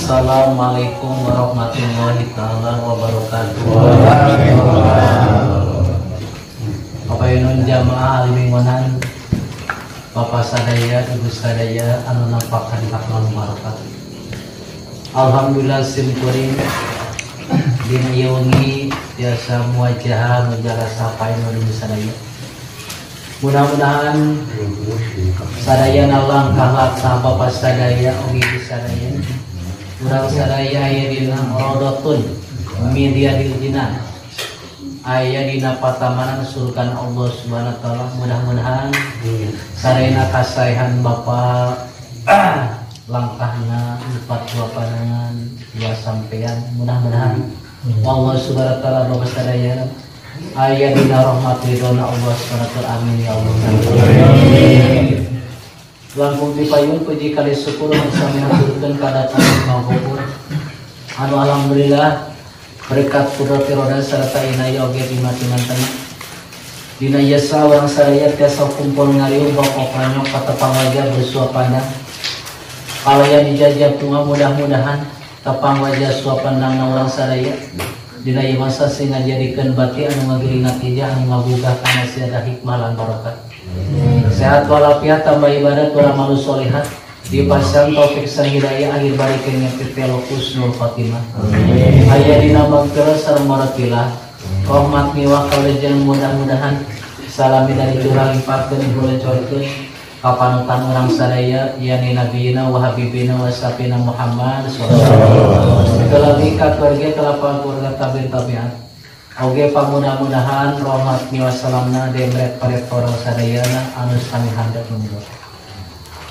Assalamualaikum warahmatullahi taala wabarakatuh. Bapak Yunun jamaah alimingonan, Bapak sadaya, Ibu sadaya, anu nampakan kaklan barokat. Alhamdulillah simkuring dina ieu wengi biasa muwajah menjala sapai nu sadaya. Mudah-mudahan sadaya langkah laksa Bapak sadaya ugi sadaya. Urang sadaya aya dina rodatun miryadil jinan, aya dina patamanan surgan Allah Subhanahu wa taala. Mudah-mudahan sarena kasaehan Bapak langkahna empat dua panangan dua sampean. Mudah-mudahan Allah Subhanahu wa taala Bapak sadaya aya dina rahmat ridhona Allah Subhanahu wa taala. Amin ya Allah. Langkung dipayun puji kali syukur sami haturkeun kadatang mahupur anu alhamdulillah berkat kudrati roda sarta inayah oge dimati-mantena dina yasa urang sadaya tiasa kumpul ngariung bokokna katepang wajah bersua pandang kalaya dijajab bunga. Mudah-mudahan tepang wajah sua pandangna urang sadaya dina ieu masa sing ngajadikeun bati anu ngagiringat ijah anu ngabugah kana siada hikmah lan barokah. Sehat walafiat tambah ibadat wal amalu sholihat dipasang taufik sareng hidayah akhir barikeun ngetiti husnul khotimah. Aya dina magfirah sareng maratilah rahmat miwah kalejeng. Mudah-mudahan salami dari curang limpatkeun dibolecorkeun ka panutan urang sadaya yani nabiyina wa habibina wa safina Muhammad sallallahu alaihi wasallam. Kelebih ka keluarga kelapan keluarga tabi'in tabi'at. Oge pamudah-mudahan rahmat miwa salamna demret paret para sadayana anu sami handap mundur.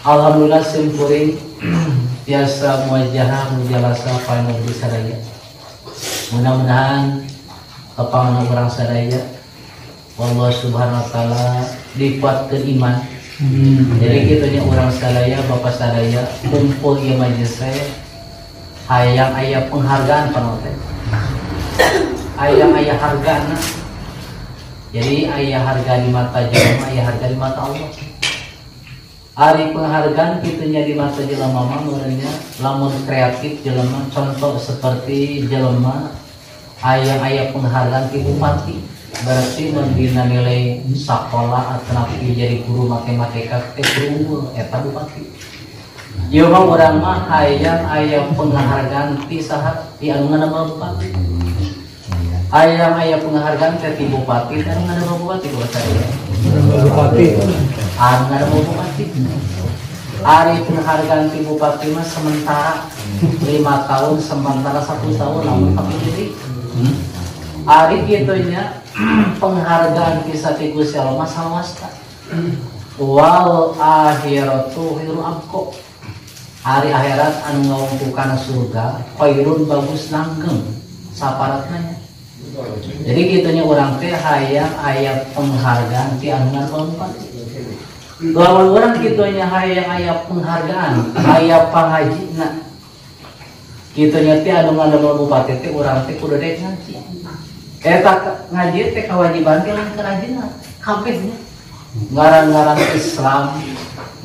Alhamdulillah simpuring biasa muwajah mujalasa painu di sadaya. Mudah-mudahan kepangan urang sadaya Allah Subhanahu wa taala dikuatkeun iman. Jadi kitunya urang sadaya Bapak sadaya kumpul ieu majelis hayang aya penghargaan panote. Ayah hargana, jadi ayah harga di mata jelema, ayah harga di mata Allah. Ari penghargaan kitunya di mata jelema mamurnya, lamun kreatif jelema, contoh seperti jelema ayah penghargaan ti bupati, berarti membina nilai sekolah atau jadi guru matematika guru eta bupati. Ieu mah urang mah ayah penghargaan ti saha ti anu ngaranna bupati. Ayam penghargaan ke bupati dan nggak ada bupati buat saya. Bupati. Nggak ada bupati. Ari penghargaan ke bupati mas sementara 5 tahun, sementara 1 tahun namun tak jadi. Ari gitunya penghargaan kisah Gusti Allah masalah wasta. Wal akhiratu khairu abqa. Hari akhirat anu ngawungkukan surga khairun bagus langgeng saparatna. Jadi gitunya orang teh hayang aya penghargaan ti anu ngarompat. Lamun urang gitunya hayang aya penghargaan, aya pangajina. Gitunya ti anu ngademel bupati teh urang teh kudu dek ngaji. Eta ngaji teh kewajiban teh lain kerajina, kabehnya. Ngaran-ngaran Islam,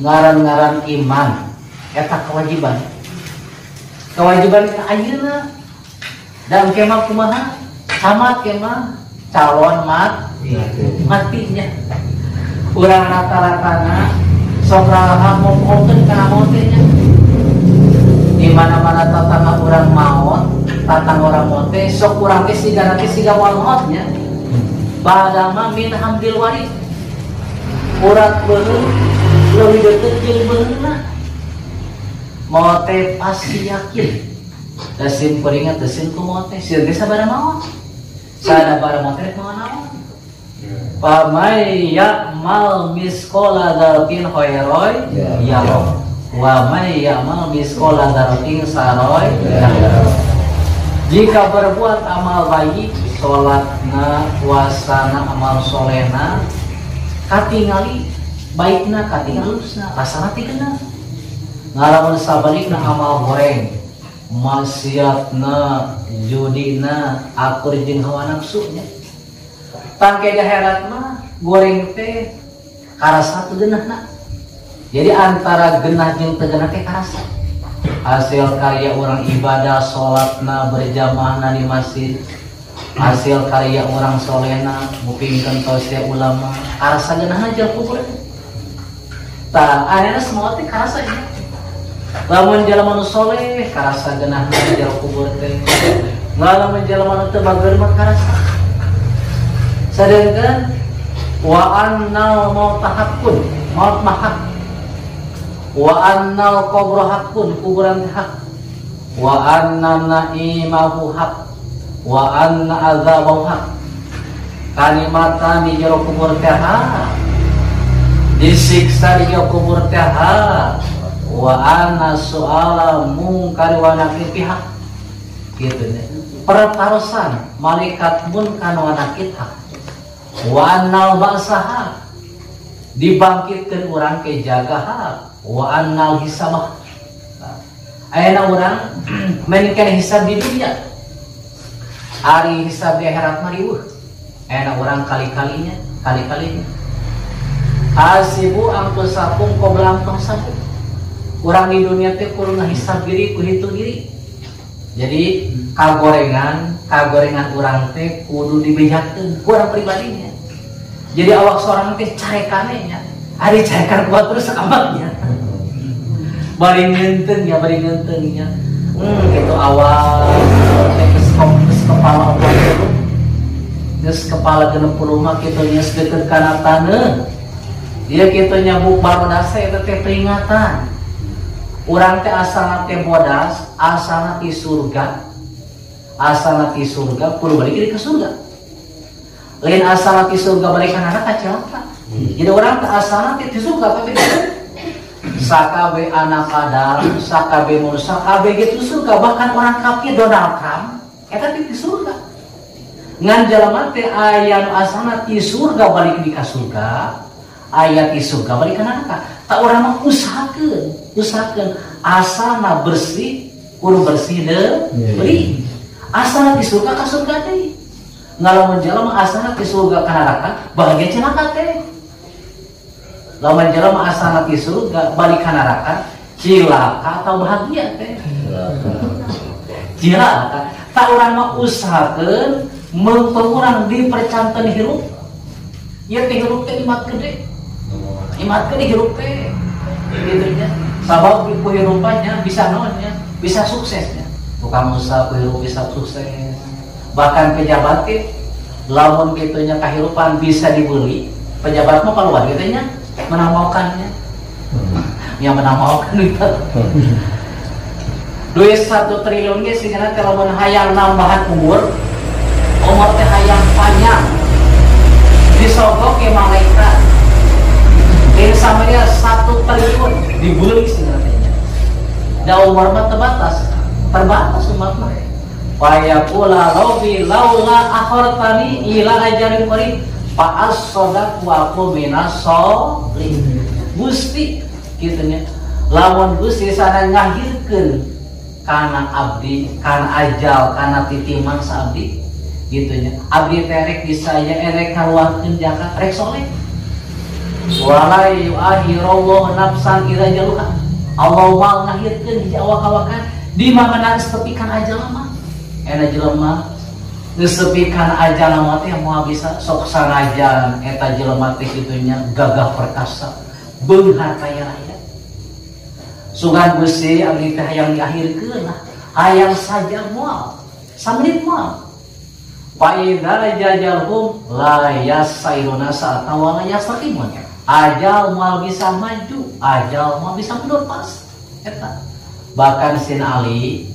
ngaran-ngaran iman, eta kewajiban. Kewajiban ka ayeuna. Dan kemah kumaha? Tamat kemah calon matinya. Urang rata-ratana sok raha ngomongkeun kana mautnya. Di mana-mana tatangga urang maut, tatangga urang maut teh sok urang teh siga wal mautnya. Badama min hamdil waris. Urat beungeun leuwih deukeut jeung beungeunna. Maut teh pasti yakin. Dasim peringat dasim ku maut teh sieun teh sabaraha maut. Sada barang motor mau naon? Pamai ya'mal miskola dzarratin khairan yarah. Wa may ya'mal miskola dzarratin saroy yarah. Jika berbuat amal baik, salatna, puasana, amal solehna, katingali baikna, katingali lusna, rasana teh kena. Ngalamun sabalikna amal goreng, maksiatna, judina, akur jeung hawa nafsunya. Tangke daharat mah goreng teh karasa teu geunahna. Jadi antara genah jeung teu genah teh karasa. hasil karya orang ibadah sholatna berjamaah di masjid, hasil karya orang solehna mupingkan tausiah ulama karasa genah aja kubur tak anehna semua teh karasa ya lamun jelema nu soleh karasa genah aja kubur teh lamun jelema nu teu bager mah karasa sedangkan wa annal maut haqqun maut mah wa annal qabra haqqun kuburan hak wa anna na'imahu haq wa anna azabahu haq kalimatan di jero kubur teh disiksa di jero kubur teh wa anna su'ala mungkar wa nakir pihak gitu nih pertarusan malaikat munkar wa nakir hak wa annal ba'saha dibangkitkeun urang ke jaga hak wa annal hisabah ayeuna urang menikeun hisab di dunia ari hisab di akhirat mah riweuh ayeuna urang kali-kalinya hasibu anfusakum qabla an tuhsabu urang di dunia teh kudu ngahisab diri ku hitung diri jadi kagorengan urang teh kudu dibejakeun ku urang pribadinya jadi awak seorang teh carekane nya ari carekan kuat terus amalnya bari ngeunteng ya gitu awal geus kepala geus kepala 60 mah kitu nya deukeut kana taneuh dia kitu nya barodas eta teh peringatan urang teh asalna teh bodas asalna ti surga kudu balik ke surga lain asalna ti surga balik ka neraka celaka jadi urang teh asalna ti surga tapi sakabe anak Adam, sakabe manusia, sakabe gitu surga. Bahkan orang kafir Donald Trump, eta di surga. Ngan jalma teh aya nu asana ti surga balik di ka surga, aya ti surga balik ka neraka. Tak urang mah usahakeun asana bersih, kudu bersih deui. Asana ti surga ka surga deui. Ngalamun jalma asana ti surga ka neraka, bahagia celaka teh. Lawan jelema asana ti surga balik ka neraka cilaka atau bahagia teh cilaka tak urang mah usahakeun mengurang dipercanten hirup ieu teh hirup teh imat gede hirup teh gitu nya sabab ku hirupannya bisa naonnya bisa suksesnya tukang usaha ku hirup bisa sukses bahkan pejabat teh lamun kitu nya kahirupan bisa dibeli pejabat mah keluar gitu nya menamaukannya yang menamaukan itu duit 1 triliun ge sigana teh lamun hayang nambahan umur teh hayang panjang disogok ke malaikat ini samanya 1 triliun dibeli sigana teh da umur mah terbatas umat mah Faya pula robi laula akhartani ila ajalin qarib fa as-sadaq wa aku minasolih. Gusti kitunya lamun Gusti sana ngahirkeun kana abdi kana ajal kana titiman sa abdi gitunya abdi terek disaya erek ngaluarkeun zakat rek soleh wala yu'akhirullahu nafsan idza jaluha. Allah mau ngahirkeun hiji awak-awakan di mana sepikan ajal mah ena jelema geus sepikan ajal mah teh moal bisa sok sangajan eta jelema teh kitunya gagah perkasa beunghar kaya raya sugan Gusti abdi teh hayang diakhirkeun lah hayang saja moal samenit moal fa idza jajalhum la yasairuna sa'ata wa la yastaqimun. Ajal moal bisa maju ajal moal bisa mundur pas eta bahkan Sin Ali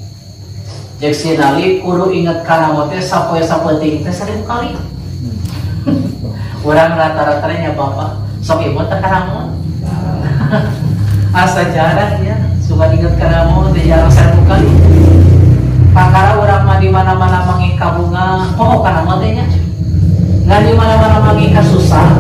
Jek Sin Ali kudu inget kana mote sapoe-sapoe ting teh 1000 kali. Urang rata-ratanya Bapak sok ieu teh kana mon. Asa jarang ya suka inget kana mon teh jarang 1000 kali. Pakara urang mah di mana-mana mangika bunga, poho kana mon teh nya. Ngan di mana-mana mangika susah.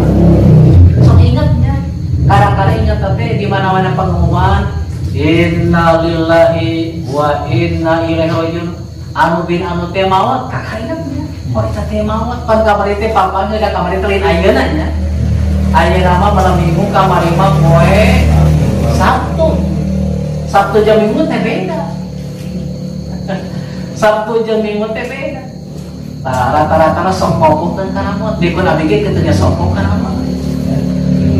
Sok ingetnya. Kadang-kadang inget teh di mana-mana pengumuman inna lillahi wa inna ilaihi rajiun anu bin anu teh maot kakak ingatnya oh eta teh maot pan kamari teh papanya da kamari teh lain ayeuna nya ayeuna mah malam minggu kamari mah poe Sabtu jam minggu teh beda Sabtu jeung Minggu teh beda. Rata-rata sok ngomongkeun kana mot, dikeun abdi ge kitu nya sok kana mot.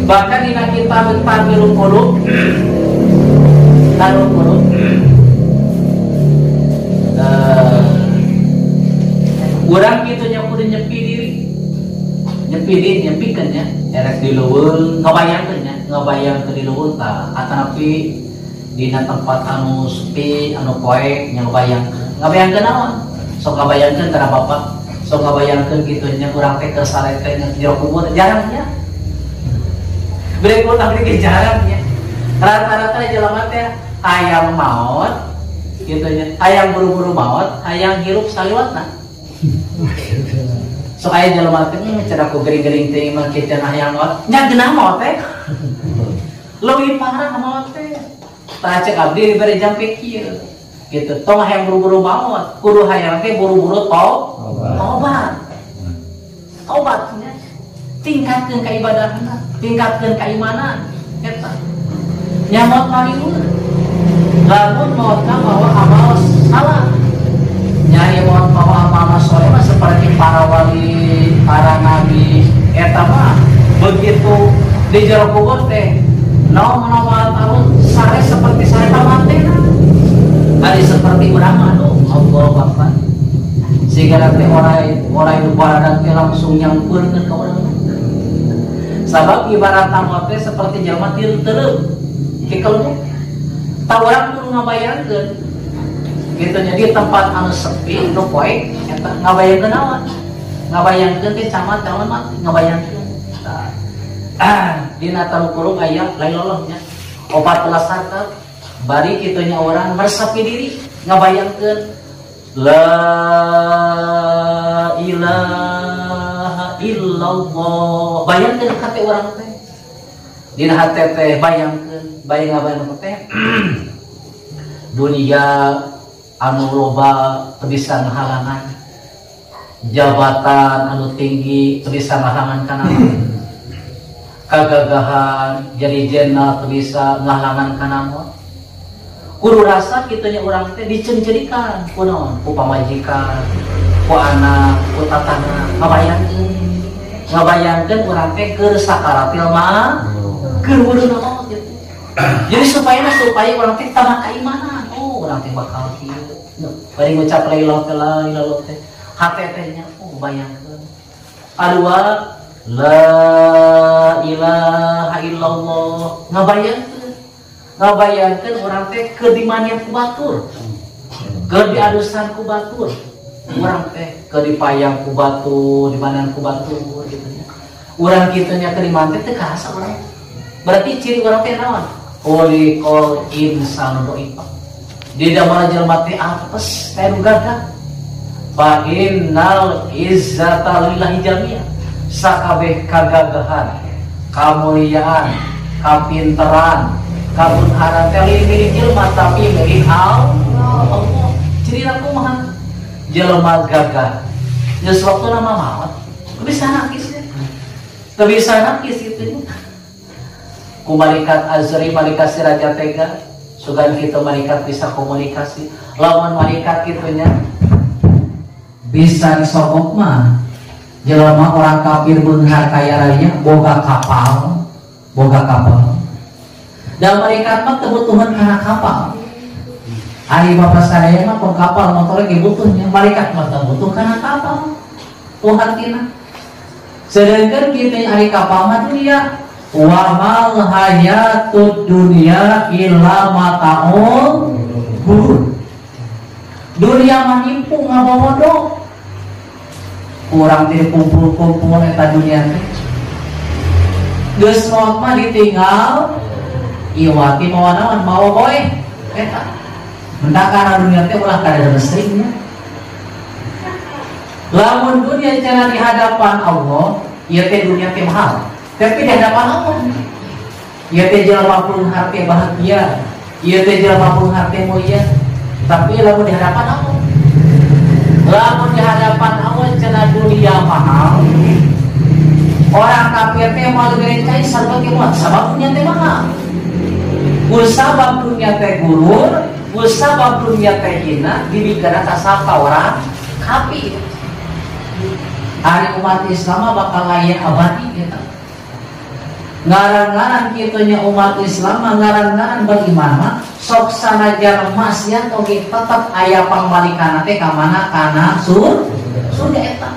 Bahkan dina kitab Tamilul Qulub Tarul Qulub urang kitu nya kudu nyepi diri. Nyepikeun nya erek di leuweung ngabayangkeun nya, ngabayangkeun di leuweung tah atanapi dina tempat anu sepi anu poek nya ngabayangkeun naon? Sok ngabayangkeun kana bapak, sok ngabayangkeun kitu nya urang teh keur sarete nya jero kubur jarang nya. Berikut abdi jarang nya. Rata-rata jelema teh hayang maot kitu nya, hayang buru-buru maot, hayang hirup saliwatna. Sok aya jelema teh cenah ku gering-gering teh mah kitu hayang maot, nya geunah maot teh. Leuwih parah maot teh. Tah cek abdi dibere jampe kieu. Gitu, tong hayang buru-buru maot, kudu hayang teh buru-buru tobat. Tobatnya tingkatkeun ka ibadahna, tingkatkeun keimanan eta. Nya maot paling lamun maot ka mawa amal salah. Nya maot mawa amal saleh mah seperti para wali, para nabi eta mah begitu di jero kubur teh naon tahun sare seperti sare pamantenna. Hari seperti urang aduh Allah Akbar. Sehingga teh orang itu baradak teh langsung nyangkurkeun ka urang. Sabab ibarat tamu teh seperti jelema teureum. Kikelnya tah urang kudu ngabayangkeun. Kitu nya di tempat anu sepi nu poek eta ngabayangkeun naon? Ngabayangkeun teh camat mah ngabayangkeun. Dina Tarul Qulub aya Lailallah nya 14 harta bari kitu nya orang meresapi diri ngabayangkeun la ilaha illallah. Bayangkeun hate urang teh. Dina hate teh bayang teh dunia anu loba teu bisa ngahalangan. Jabatan anu tinggi teu bisa ngahalangan kana. Kagagahan jadi jenderal teu bisa ngahalangan kana mah. Kudu rasa kitu nya urang teh dicencerikan ku naon? Ku pamajikan, ku anak, ku tatangga, ngabayangkeun urang teh keur sakaratil mah keur weureuna maot gitu. Jadi supaya urang teh tambah keimanan. Oh, urang teh bakal kieu. Bari ngucap la ilaha illallah teh hate teh nya bayangkeun. Kadua la ilaha illallah ngabayangkeun urang teh keur dimanian ku batur, keur diadusan ku batur, urang teh keur dipayang ku batur, dimanian ku batur gitu nya. Urang kitu nya keur diman teh teu karasa urang. Berarti ciri urang teh naon? Ulikol insanu doifa. Di dalam jelema teh apes teh nu gagah. Fa innal izzata lillahi jami'an. Sakabeh kagagahan, kamuliaan, kapinteran, kabunharan teh milik jelema tapi milik Allah. Cirina kumaha? Jelema gagah. Geus waktuna mah maot. Bisa nakis teh. Teu bisa nakis kitu. Ku malaikat azri, malaikat siraja tega, sugan kitu malaikat bisa komunikasi. Lawan malaikat kitu nya bisa disogok mah jelema orang kafir beunghar kaya raya boga kapal. Dan malaikat mah kebutuhan kana kapal. Ari bapak sadaya mah pun kapal motor ge butuhnya, malaikat mah teu butuh kana kapal. Puhartina. Sedangkan kita ari kapal mah dunia. Wa mal hayatud dunya illa mata'ul ghurur. Dunia mah nimpung ngabobodo. Kurang teh kumpul-kumpul eta dunia teh. Geus maot mah ditinggal iwati mawa naon mawa boe eta. Mendak kana dunia teh ulah kada restriknya. Lamun dunia cenah di hadapan Allah, ieu teh dunia teh mahal. Tapi di hadapan Allah, ieu teh jelema pun harte bahagia, ieu teh jelema pun harte mulia. Tapi lamun di hadapan Allah, lamun di hadapan Allah cenah dunia mahal. Orang kafir teh mau gerencai sareng teh moal sabab dunia teh mahal. Ku sabab dunia teh gurur, ku kusabab dunia teh hina dibikana kasapa orang kapi. Ari umat Islam bakal layak abadi kita. Ngaran-ngaran kitunya umat Islam ngaran-ngaran beriman mah sok sanajan maksiat oge tetep aya pambalikan teh ka mana kana surga eta.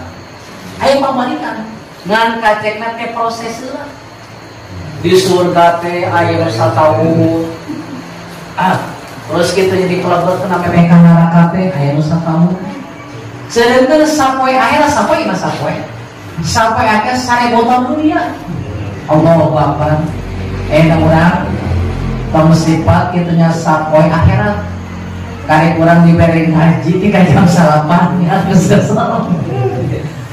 Aya pambalikan. Ngan kacekna teh proses heula. Di surga teh aya satahun. Terus kitunya dipelebetkeun ame ka neraka teh aya nu satahun. Sedangkan sapoe akhir sapoe mah sapoe. Sapoe akhir 1000 tahun dunia. Allahu Akbar. Urang kamu sifat kitunya sapoe akhirat. Kari urang diberi ngaji di jam 8 ya geus salam.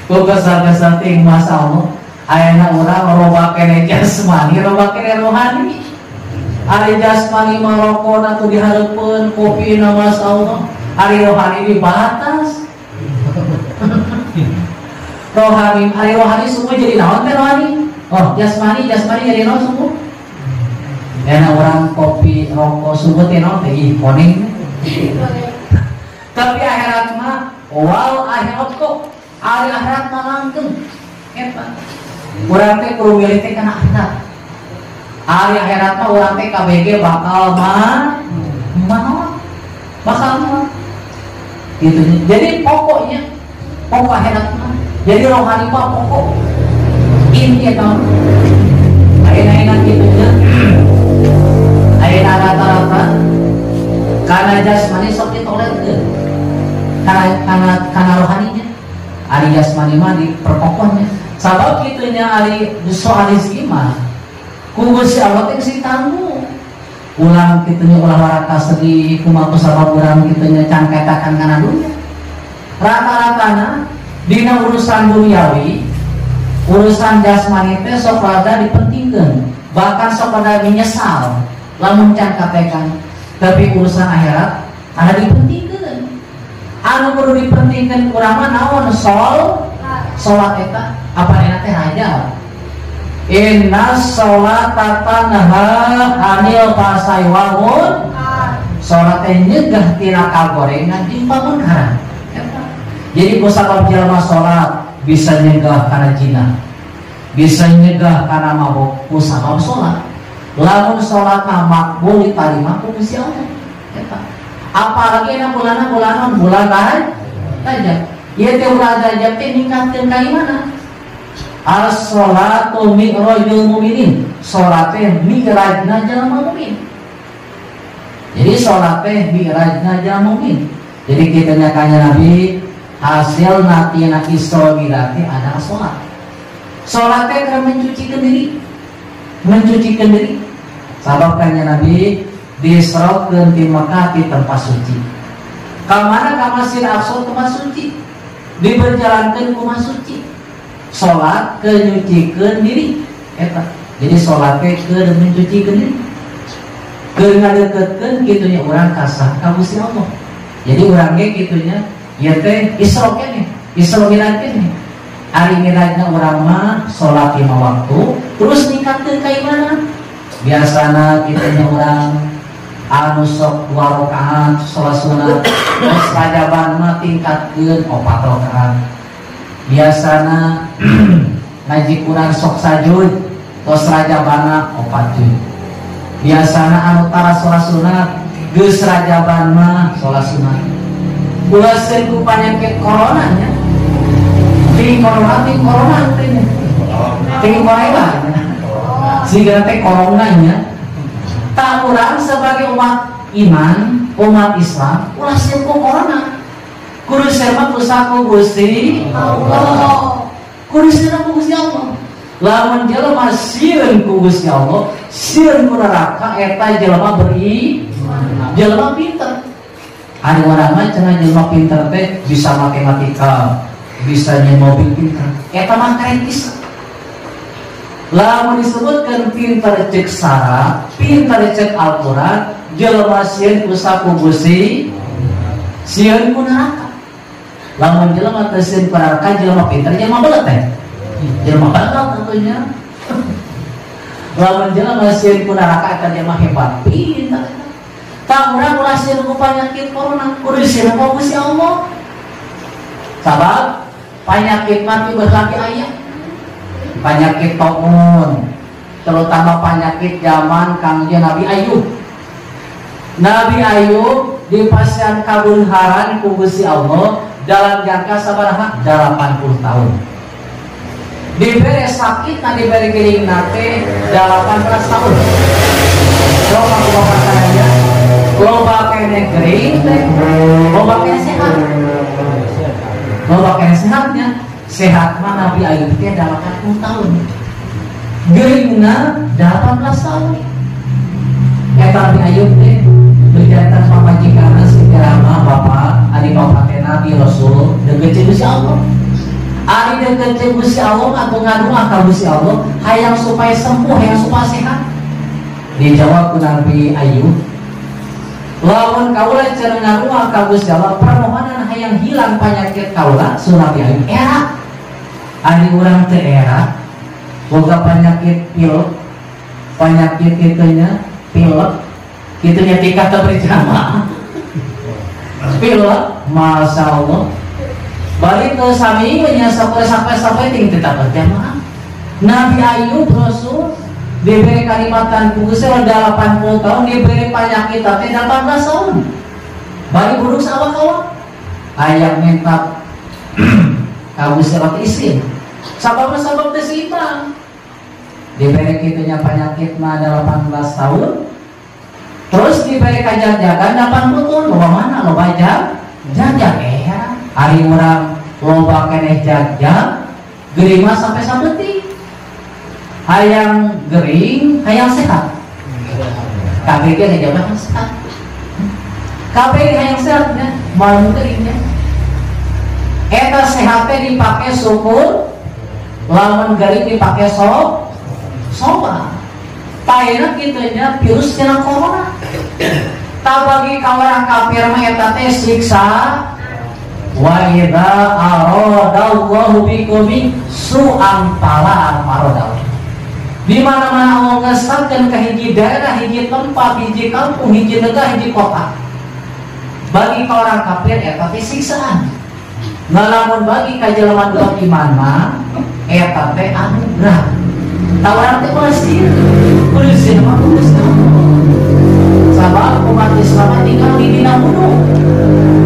Boga sagasa ting masallah. Ayeuna urang loba kene jasmani, loba kene rohani. Ari jasmani mah rokona tuh dihareupeun, kopina masallah. Ari rohani dibatas. Rohani, ari rohani semua jadi naon teh rohani? Oh, jasmani jadi naon semua? Enak orang kopi rokok subuh teh naon teh kuning. Tapi akhirat mah wal akhirat kok ari akhirat mah langgeng. Eta. Urang teh kudu milih teh kana akhirat. Ari akhirat mah urang teh KBG bakal mah bakal mah. Gitu. Jadi pokoknya pokok akhirat mah. Jadi rohani mah pokok inti eta. Ayeuna kitunya. Ayeuna rata-rata kana jasmani sok ditoletkeun. Kana rohaninya. Ari jasmani mah diperkokohnya. Sabab kitunya ari soal rezeki mah. Ku Gusti Allah teh sing tanggung. Ulang kitunya ulah warata sedih kumaha sabab urang kitunya can katakan kana dunya. Rata-ratana dina urusan duniawi, urusan jasmani teh sok rada dipentingkeun, bahkan sok rada menyesal lamun can katekan. Tapi urusan akhirat ada dipentingkeun. Anu kudu dipentingkeun urang mah naon? Salat eta apa enak teh raja. Inna sholata tanha anil fahsai wal munkar. Salat teh nyegah tina kagorengan jeung pamunkaran. Jadi kusabab jalma salat bisa nyegah kana zina, bisa nyegah kana mabok kusabab salat. Lamun salatna makbul diterima ku Gusti Allah. Eta. Apalagi na bulan Rajab. Ieu teh bulan Rajab teh ningkatkeun ka imanan. As-sholatu mi'rajul mu'minin. Salat teh mi'rajna jalma mukmin. Jadi salat teh mi'rajna jalma mukmin. Jadi kita nyakanya Nabi hasil natina Isra Mi'raj adalah sholat. Sholat teh kan mencucikan diri. Sabab kannya Nabi disrokeun di Mekah di tempat suci. Kamana ka Masjid Aqsa tempat suci? Diberjalankeun ku tempat suci. Sholat ke nyucikeun diri. Eta. Jadi sholat teh ke mencucikeun diri. Keur ngadeukeutkeun kitunya urang kasah ka Gusti Allah. Jadi urang ge kitunya ieu teh Isra Mi'raj keneh. Ari Mi'rajna urang mah salat 5 waktu, terus ningkatkeun keimanan. Biasana kitunya urang anu sok 2 rakaat salat sunat, terus rajaban mah tingkatkeun 4 rakaat. Biasana ngaji Quran sok sajud, terus rajabanna 4 juz. Biasana anu tara salat sunat, geus rajaban mah salat sunat. Ulaseun ku panyakit coronanya. Ting corona teh. Ting corona. Sehingga teh coronanya. Tak urang sebagai umat iman, umat Islam, ulaseun ku corona. Kudu serma pusaku Gusti Allah. Kudu serma ku Gusti Allah. Lamun jelema sieun ku Gusti Allah, sieun ku neraka eta jelema jelema pinter. Ada orang mah cenah jelema pinter teh bisa matematika, bisa nyeun mobil pinter. Eta mah kritis. Lamun disebutkeun pinter cek sara, pinter cek Al-Qur'an, jelema sieun ku saku Gusti, sieun ku neraka. Lamun jelema teu sieun ku neraka, jelema pinter, jelema belet teh. Jelema bakat tentunya. Lamun jelema sieun ku neraka eta jelema hebat, pinter. tak urang ulah sieun ku panyakit corona kudu disieun ku Gusti Allah. Sabab penyakit mati berlagi aya. Penyakit tomun, terutama penyakit zaman Kangjeng Nabi Ayub. Nabi Ayub dipasihan kabulharan ku Gusti Allah dalam jangka sabaraha 80 tahun. Diberi sakit dan diberi giling nate 18 tahun. Coba bapak saya, loba kene gering teh, loba kene sehat. Loba kene sehatnya, sehat mah Nabi Ayub teh 80 tahun. Geringna 18 tahun. Eta Nabi Ayub teh berjantan pamajikanna sikarama bapak, adi bapak teh Nabi Rasul deukeut Gusti Allah. Ari deukeut Gusti Allah atau ngadoa ka Gusti Allah hayang supaya sembuh, hayang supaya sehat. Dijawab ku Nabi Ayub, lawan kaula cenah ngadoa ka Gusti Allah permohonan hayang hilang penyakit kaula su Nabi Ayub era. Ari urang teh era boga penyakit pilek, penyakit kitunya pilek, kitunya tingkat berjamaah. Pilek, masya Allah. Balik ke saminya sampai ting tetap berjamaah. Nabi Ayub Rasul diberi kalimatan Gusti 80 tahun, diberi penyakit tapi 18 tahun. Balik buruk sama kawan. Ayam minta kamu serat isin. Sabab desimbang. Diberi kitunya penyakit mah 18 tahun. Terus diberi kajajagan 80 tahun. Loba mana? Loba jajak ya. Hari orang loba keneh jajak, gering mah sampai sabeuting. Hayang gering, hayang sehat. Kabeh ge ngejabah sehat. Kabeh hayang sehatnya, mau geringnya. Eta sehatnya dipake syukur, lamun gering dipake soba. Paena kitunya virus cenah corona. Tak bagi kawarang kafir mah eta teh siksa. Wa idza aradallahu bikum su'an fala maradau. Di mana-mana Allah ngesatkeun ka hiji daerah, hiji tempat, hiji kampung, hiji negara, hiji kota. Bagi orang kafir eta teh siksaan. Ngalamun bagi ka jelema nu iman mah eta teh anugerah. Tawaran teh pasti kulisin mah kulis sabab umat Islam tinggal di dina wudu.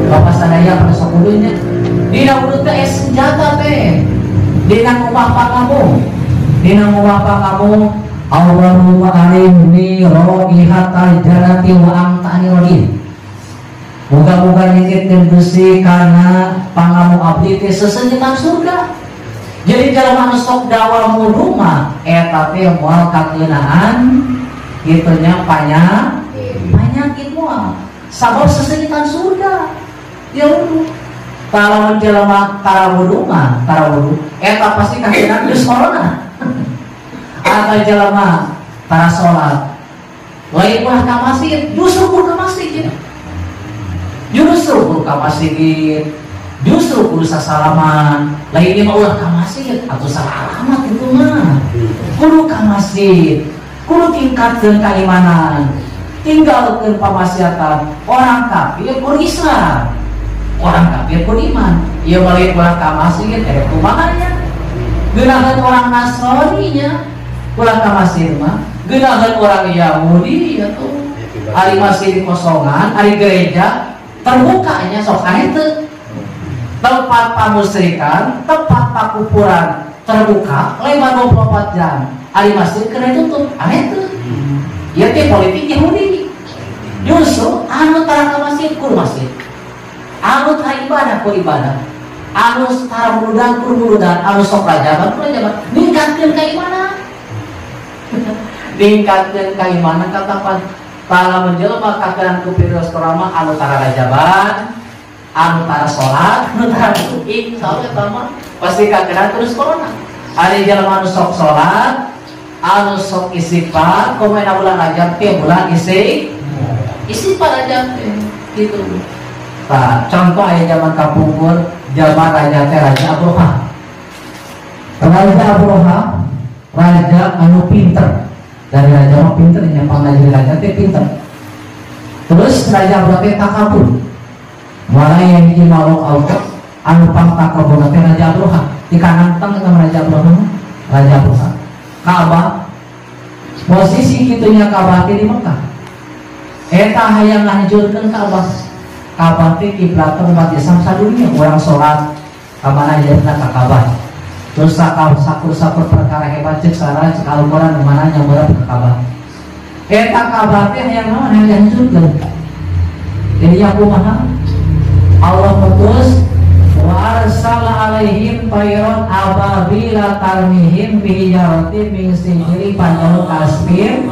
Bapak sadaya pada sokulunya dina wudu teh senjata teh. Dina ngupah kamu. Dina ngupah kamu Allahumma arimni ro'ihatal jannati wa amtani rodin. Moga-moga nyingkitkeun Gusti kana pangamu abdi teh sesenjetan surga. Jadi jalma anu sok dawa wudu mah eta teh moal kakeunaan kitunya penyakit moal sabab sesenjitan surga. Ya wudu. Kalau jelema tara wudu mah, tara wudu eta pasti kakeunaan geus corona. Atau jelema tara salat lain ulah ka masjid, justru kudu ka masjid. Justru kudu ka masjid. Justru kudu sasalaman. Lain mah ulah ka masjid atuh salah alamat itu mah. Kudu ka masjid. Kudu tingkatkeun keimanan. Tinggalkeun pamaksiatan. Orang kafir pun Islam. Orang kafir pun iman. Ieu balik ulah ka masjid eta kumaha nya? Geunaheun orang Nasrani-nya ulah ka masjid mah. Geunaheun orang Yahudi ya tuh. Ari masjid kosongan, ari gereja terbukanya sok ane teu. Tempat pamusyrikan, tempat pakupuran terbuka lebar 24 jam. Ari masjid kena tutup, aneh tuh. Ieu teh politik Yahudi. Justru anu tara ka masjid kudu masjid. Anu tara ibadah kudu ibadah. Anu tara muludan kudu muludan, anu sok rajaban kudu rajaban. Ningkatkeun keimanan. Ningkatkeun keimanan katapan pala menjelma kakeran ku virus corona anu tara rajaban, anu tara salat, anu tara ruku, salat eta mah pasti kakeran terus corona. Ari jelema anu sok salat, anu sok istighfar, komaina bulan Rajab teh bulan istighfar aja teh gitu. Tah, contoh aya zaman kapungkur, zaman raja teh Raja Abroha. Raja Abroha, raja anu pinter. Dari raja mah pinter nya pangaji raja teh pinter. Terus raja berarti takabur. Mulai yang dimalu Allah anu pang takabur nanti raja Abroha di kanan teng dengan raja Abroha Ka'bah posisi kitunya Ka'bah di Mekah eta hayang ngahancurkeun Ka'bah teh kiblat umat Islam sadunya orang sholat kamana ayeuna ka Ka'bah terus sakur perkara hebat cek sareng cek Al-Qur'an mana nyambeurang ka Ka'bah eta Ka'bah teh hayang naon hayang dihancurkeun jadi yang kumaha Allah putus wa arsala alaihim tayran ababila tarmihim bi hijaratin min sijil panjang kasbir